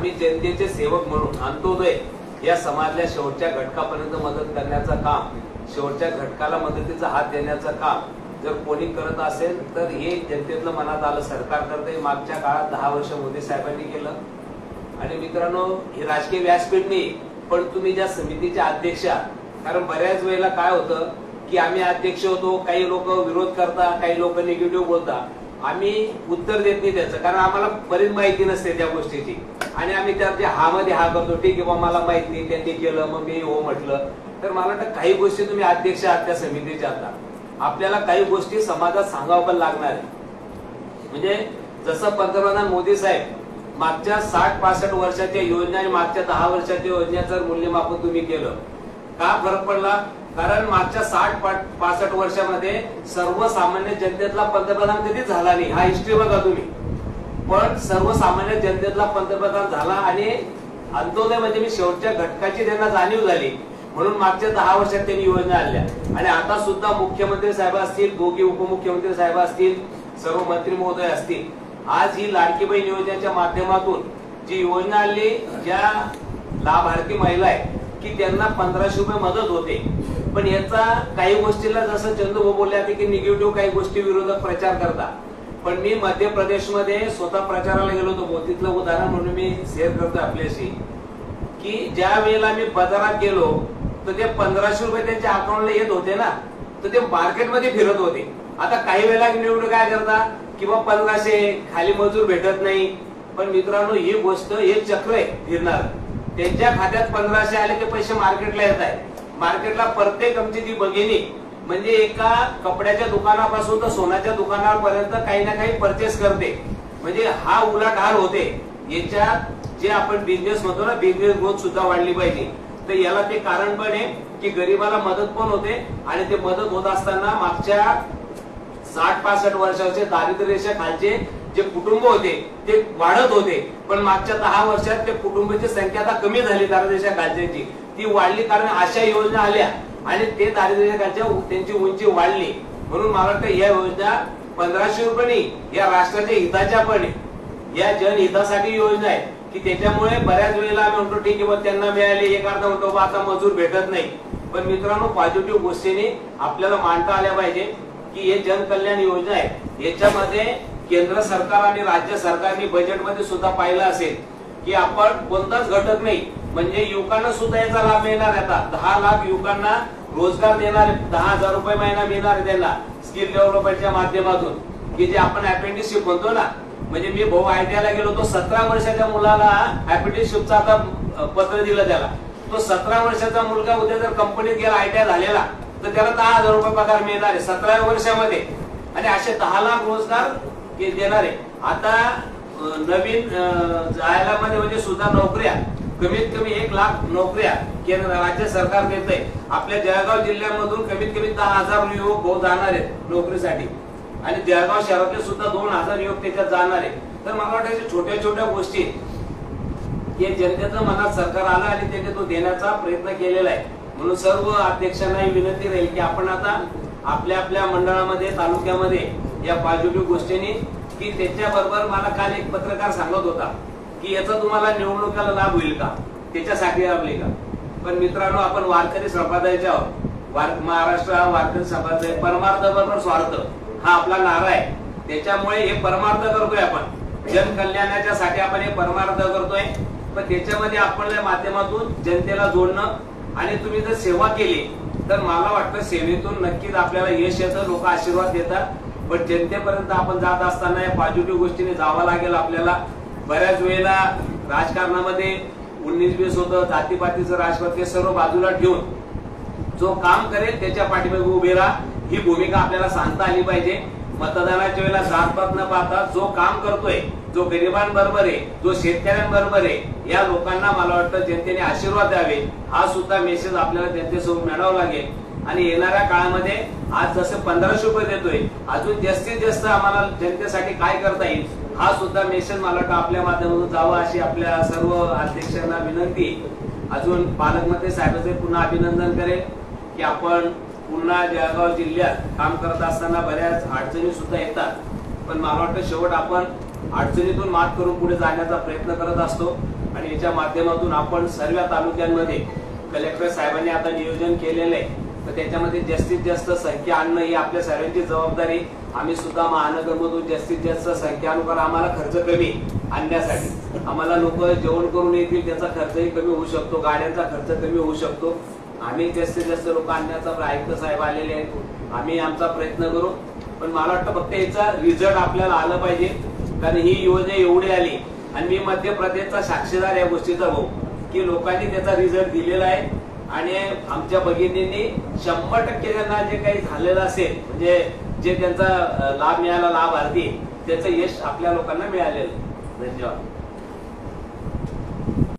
आम्ही जनतेचे सेवक म्हणून अंत्योदय या समाजाच्या शेवटच्या घटकापर्यंत मदत करण्याचं काम, शेवटच्या घटकाला मदतीचा हात देण्याचं काम जर कोणी करत असेल तर हे जनतेतलं मनात आलं, सरकार करते. मागच्या काळात 10 वर्ष मोदी साहेबांनी केलं. आणि मित्रांनो, हे राजकीय व्यासपीठ नाही, पण तुम्ही ज्या समितीच्या अध्यक्ष, कारण बऱ्याच वेळेला काय होतं की आम्ही अध्यक्ष होतो, काही लोक विरोध करता, काही लोक निगेटिव्ह बोलता, आम्ही उत्तर देत नाही त्याचं, कारण आम्हाला बरीच माहिती नसते त्या गोष्टीची. आणि आम्ही त्यात हा मध्ये हा करतो, ठीक आहे बाबा मला माहित नाही, त्यांनी केलं मग मी हो म्हटलं. तर मला वाटतं काही गोष्टी तुम्ही अध्यक्ष आहात त्या समितीच्या, आता आपल्याला काही गोष्टी समाजात सांगावं पण लागणार आहे. म्हणजे जसं पंतप्रधान मोदी साहेब मागच्या 60-65 वर्षाच्या योजना आणि मागच्या 10 वर्षाच्या योजनेचं मूल्यमापन तुम्ही केलं, का फरक पडला? कारण मागच्या 60-65 वर्षामध्ये सर्वसामान्य जनतेतला पंतप्रधान कधीच झाला नाही. हा हिस्ट्री बघा तुम्ही. पण सर्वसामान्य जनतेतला पंतप्रधान झाला आणि अंत्योदय म्हणजे मी शेवटच्या घटकाची त्यांना जाणीव झाली, म्हणून मागच्या 10 वर्षात त्यांनी योजना आणल्या. आणि आता सुद्धा मुख्यमंत्री साहेब असतील, दोघे उपमुख्यमंत्री साहेब असतील, सर्व मंत्री महोदय असतील, आज ही लाडकी बहीण योजनेच्या माध्यमातून जी योजना आणली, ज्या लाभार्थी महिला आहे की त्यांना 1500 रुपये मदत होते. पण याचा काही गोष्टीला जसं चंदू बोलले होते की निगेटिव्ह काही गोष्टी विरोधक प्रचार करतात. पण मी मध्य प्रदेशमध्ये स्वतः प्रचाराला गेलो होतो, तिथलं उदाहरण म्हणून मी शेअर करतो आपल्याशी, की ज्या वेळेला मी बाजारात गेलो तर ते 1500 रुपये त्यांच्या अकाउंटला येत होते ना, तर ते मार्केटमध्ये फिरत होते. आता काही वेळेला निवडून काय करता की बा 1500 खाली मजूर भेटत नाही. पण मित्रांनो, ही गोष्ट हे चक्र आहे फिरणार. त्यांच्या खात्यात 1500 आले ते पैसे मार्केटला येत आहे. मार्केटला प्रत्येक आमची ती भगिनी म्हणजे एका कपड्याच्या दुकानापासून तर सोन्याच्या दुकानापर्यंत काही ना काही परचेस करते. म्हणजे हा उलाढाल होते. याच्यात जे आपण बिझनेस म्हणतो ना, बिझनेस ग्रोथ सुद्धा वाढली पाहिजे. तर याला ते कारण पण आहे की गरीबाला मदत पण होते. आणि ते मदत होत असताना मागच्या 60-65 वर्षाचे दारिद्र्य रेषा खालचे जे कुटुंब होते ते वाढत होते. पण मागच्या 10 वर्षात ते कुटुंबाची संख्या आता कमी झाली, दारिद्र्य रेषा खालच्याची ती वाढली, कारण अशा योजना आल्या आणि ते दारिद्र्य रेषा खालच्या त्यांची उंची वाढली. म्हणून मला वाटतं या योजना 1500 रुपये नाही, या राष्ट्राच्या हिताच्या पण आहे, या जनहितासाठी योजना आहे की त्याच्यामुळे बऱ्याच वेळेला आम्ही म्हणतो ठीक आहे त्यांना मिळाले, एक अर्धा म्हणतो आता मजूर भेटत नाही. पण मित्रांनो, पॉझिटिव्ह गोष्टीने आपल्याला मांडता आल्या पाहिजे की हे जनकल्याण योजना आहे. याच्यामध्ये केंद्र सरकार आणि राज्य सरकारने बजेटमध्ये सुद्धा पाहिलं असेल की आपण कोणताच घटक नाही, म्हणजे युवकांना सुद्धा याचा लाभ मिळणार आहे. आता 10 लाख युवकांना रोजगार देणार, 10,000 रुपये महिना मिळणार आहे त्यांना स्किल डेव्हलपमेंटच्या माध्यमातून, की जे आपण अप्रेंटिसशिप म्हणतो ना. म्हणजे मी भाऊ आयटीआयला गेलो, तो 17 वर्षाच्या मुलाला अप्रेंटिसशिपचा आता पत्र दिलं त्याला. तो 17 वर्षाचा मुलगा उद्या जर कंपनीत गेला आयटीआय झालेला तर त्याला 10,000 रुपये पगार मिळणार आहे 17 वर्षामध्ये. आणि असे 10 लाख रोजगार देणार आहे. आता नवीन जायला मध्ये म्हणजे सुद्धा नोकऱ्या, कमीत कमी 1 लाख नोकऱ्या केंद्र राज्य सरकार देत आहे. आपल्या जळगाव जिल्ह्यामधून कमीत कमी 10,000 युवक भाऊ जाणार आहेत नोकरीसाठी. आणि जळगाव शहरातले सुद्धा 2,000 युवक त्याच्यात जाणार आहे. तर मला वाटतं छोट्या छोट्या गोष्टी हे जनतेच्या मनात सरकार आला आणि त्याने तो देण्याचा प्रयत्न केलेला आहे. म्हणून सर्व अध्यक्षांना विनंती राहील की आपण आता आपल्या आपल्या मंडळामध्ये, तालुक्यामध्ये या पॉझिटिव्ह गोष्टींनी, की त्याच्याबरोबर मला काल एक पत्रकार सांगत होता की याचा तुम्हाला निवडणुकीला लाभ होईल का, त्याच्यासाठी लाभले का. पण मित्रांनो, आपण वारकरी संप्रदायाच्या आहोत. महाराष्ट्र हा वारकरी संप्रदाय, परमार्थ बरोबर स्वार्थ हा आपला नारा आहे. त्याच्यामुळे हे परमार्थ करतोय आपण, जनकल्याणाच्या साठी आपण हे परमार्थ करतोय. पण त्याच्यामध्ये आपल्या माध्यमातून जनतेला जोडणं आणि तुम्ही जर सेवा केली तर मला वाटतं सेवेतून नक्कीच आपल्याला यश येतं, लोक आशीर्वाद देतात. पण जनतेपर्यंत आपण जात असताना या पॉझिटिव्ह गोष्टीने जावं लागेल आपल्याला. बऱ्याच वेळेला राजकारणामध्ये 19-20 होतं, जातीपातीचं राजकारण सर्व बाजूला ठेवून जो काम करेल त्याच्या पाठीमागे उभे राहा, ही भूमिका आपल्याला सांगता आली पाहिजे. मतदानाच्या वेळेला जातपात न पाहता जो काम करतोय, जो गरिबांबरोबर आहे, जो शेतकऱ्यांबरोबर आहे, या लोकांना मला वाटतं जनतेने आशीर्वाद द्यावे, हा सुद्धा मेसेज आपल्याला जनतेसमोर मिळावा लागेल. आणि येणाऱ्या काळामध्ये आज जसे 1500 रुपये देतोय, अजून जास्तीत जास्त आम्हाला जनतेसाठी काय करता येईल हा सुद्धा मेसेज मला वाटतं आपल्या माध्यमातून जावा, अशी आपल्या सर्व अध्यक्षांना विनंती. अजून पालकमंत्री साहेबांचे पुन्हा अभिनंदन करेल की आपण पुन्हा जळगाव जिल्ह्यात काम करत असताना बऱ्याच अडचणी सुद्धा येतात. पण मला वाटतं शेवट आपण अडचणीतून मात करून पुढे जाण्याचा प्रयत्न करत असतो आणि याच्या माध्यमातून आपण सर्व तालुक्यांमध्ये कलेक्टर साहेबांनी आता नियोजन केलेलं आहे, तर त्याच्यामध्ये जास्तीत जास्त संख्या आणणं ही आपल्या सर्वांची जबाबदारी. आम्ही सुद्धा महानगरमधून जास्तीत जास्त संख्यानुसार आम्हाला खर्च कमी आणण्यासाठी आम्हाला लोक जेवण करून येतील, त्याचा खर्चही कमी होऊ शकतो, गाड्यांचा खर्च कमी होऊ शकतो. आम्ही जास्तीत जास्त लोक आणण्याचा आयुक्त साहेब आलेले आहेत, आम्ही आमचा प्रयत्न करू. पण मला वाटतं फक्त याचा रिझल्ट आपल्याला आलं पाहिजे, कारण ही योजना एवढी आली आणि मी मध्य प्रदेशचा साक्षीदार या गोष्टीचा भाऊ की लोकांनी त्याचा रिझल्ट दिलेला आहे आणि आमच्या भगिनींनी 100% त्यांना जे काही झालेलं असेल म्हणजे जे त्यांचा लाभ मिळाला लाभार्थी त्याचं यश आपल्या लोकांना मिळालेलं. धन्यवाद.